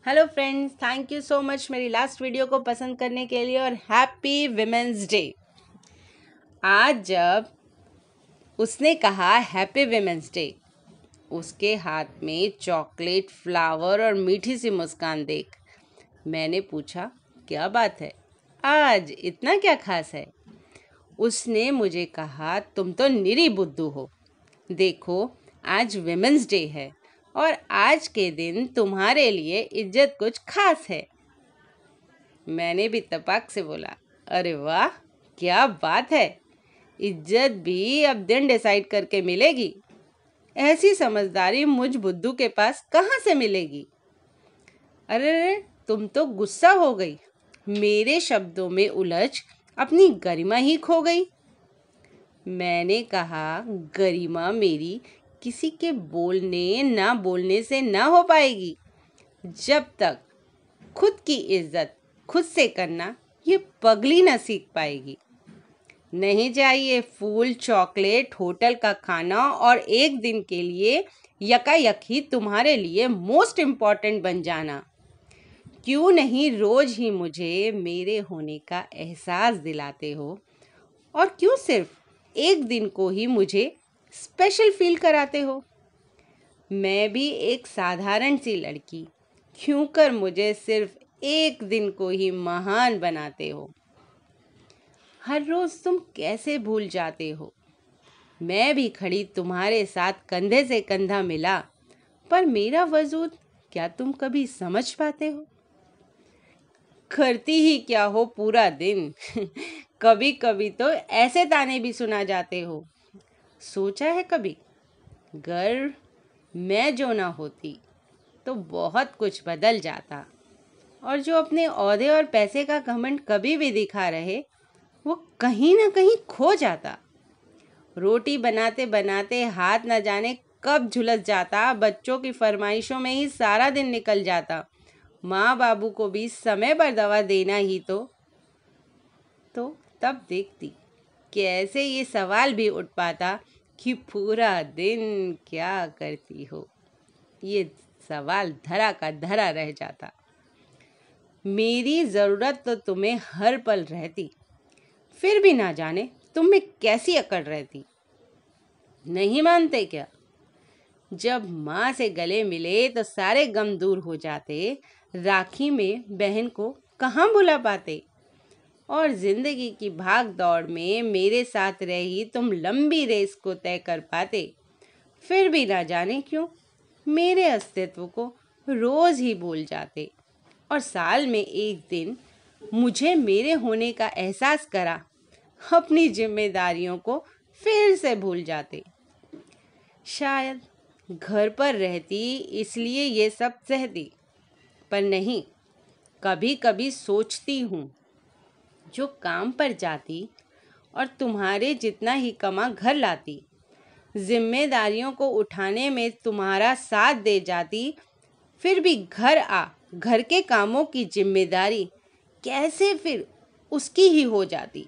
Hello friends, thank you so much मेरी last video को पसंद करने के लिए और हैप्पी विमेंस डे। आज जब उसने कहा हैप्पी विमेंस डे, उसके हाथ में चॉकलेट, फ्लावर और मीठी सी मुस्कान देख मैंने पूछा, क्या बात है, आज इतना क्या खास है? उसने मुझे कहा, तुम तो निरी बुद्धू हो। देखो, आज विमेंस डे है और आज के दिन तुम्हारे लिए इज्जत कुछ खास है। मैंने भी तपाक से बोला, अरे वाह, क्या बात है, इज्जत भी अब दिन डिसाइड करके मिलेगी। ऐसी समझदारी मुझ बुद्धू के पास कहाँ से मिलेगी? अरे तुम तो गुस्सा हो गई, मेरे शब्दों में उलझ अपनी गरिमा ही खो गई। मैंने कहा, गरिमा मेरी किसी के बोलने ना बोलने से ना हो पाएगी। जब तक खुद की इज्जत खुद से करना ये पगली ना सीख पाएगी। नहीं चाहिए फूल, चॉकलेट, होटल का खाना और एक दिन के लिए यकायक ही तुम्हारे लिए मोस्ट इम्पॉर्टेंट बन जाना। क्यों नहीं रोज ही मुझे मेरे होने का एहसास दिलाते हो और क्यों सिर्फ एक दिन को ही मुझे स्पेशल फील कराते हो? मैं भी एक साधारण सी लड़की, क्यों कर मुझे सिर्फ एक दिन को ही महान बनाते हो? हर रोज तुम कैसे भूल जाते हो? मैं भी खड़ी तुम्हारे साथ कंधे से कंधा मिला, पर मेरा वजूद क्या तुम कभी समझ पाते हो? करती ही क्या हो पूरा दिन? कभी कभी तो ऐसे ताने भी सुना जाते हो। सोचा है कभी, गर्व मैं जो ना होती तो बहुत कुछ बदल जाता, और जो अपने ओहदे और पैसे का घमंड कभी भी दिखा रहे वो कहीं ना कहीं खो जाता। रोटी बनाते बनाते हाथ न जाने कब झुलस जाता, बच्चों की फरमाइशों में ही सारा दिन निकल जाता। माँ बाबू को भी समय पर दवा देना ही तो तब देखती कैसे ये सवाल भी उठ पाता कि पूरा दिन क्या करती हो। ये सवाल धरा का धरा रह जाता। मेरी ज़रूरत तो तुम्हें हर पल रहती, फिर भी ना जाने तुम में कैसी अकड़ रहती। नहीं मानते क्या? जब माँ से गले मिले तो सारे गम दूर हो जाते, राखी में बहन को कहाँ भुला पाते, और जिंदगी की भाग दौड़ में मेरे साथ रही तुम लंबी रेस को तय कर पाते। फिर भी ना जाने क्यों मेरे अस्तित्व को रोज ही भूल जाते, और साल में एक दिन मुझे मेरे होने का एहसास करा अपनी जिम्मेदारियों को फिर से भूल जाते। शायद घर पर रहती इसलिए ये सब सहती, पर नहीं, कभी कभी सोचती हूँ, जो काम पर जाती और तुम्हारे जितना ही कमा घर लाती, जिम्मेदारियों को उठाने में तुम्हारा साथ दे जाती, फिर भी घर के कामों की जिम्मेदारी कैसे फिर उसकी ही हो जाती।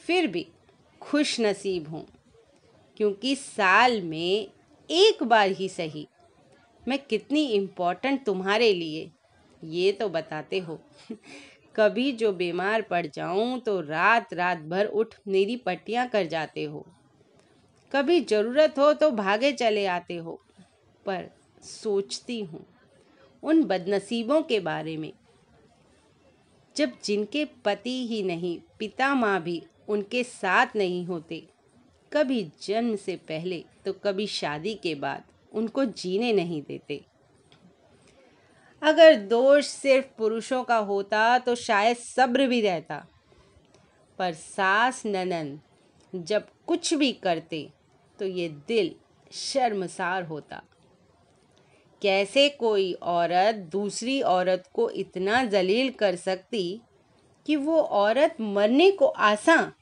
फिर भी खुश नसीब हूँ, क्योंकि साल में एक बार ही सही मैं कितनी इम्पोर्टेंट तुम्हारे लिए ये तो बताते हो। कभी जो बीमार पड़ जाऊं तो रात रात भर उठ मेरी पट्टियां कर जाते हो, कभी ज़रूरत हो तो भागे चले आते हो। पर सोचती हूँ उन बदनसीबों के बारे में, जब जिनके पति ही नहीं, पिता माँ भी उनके साथ नहीं होते, कभी जन्म से पहले तो कभी शादी के बाद उनको जीने नहीं देते। अगर दोष सिर्फ पुरुषों का होता तो शायद सब्र भी रहता, पर सास ननद जब कुछ भी करते तो ये दिल शर्मसार होता। कैसे कोई औरत दूसरी औरत को इतना जलील कर सकती कि वो औरत मरने को आसान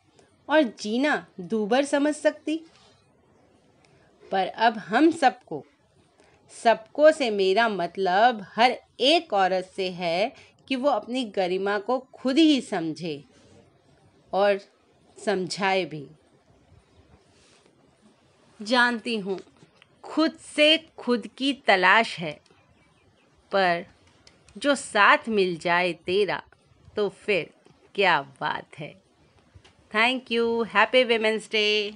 और जीना दूभर समझ सकती? पर अब हम सबको से मेरा मतलब हर एक औरत से है कि वो अपनी गरिमा को खुद ही समझे और समझाए भी। जानती हूँ खुद से खुद की तलाश है, पर जो साथ मिल जाए तेरा तो फिर क्या बात है। Thank you. Happy women's day.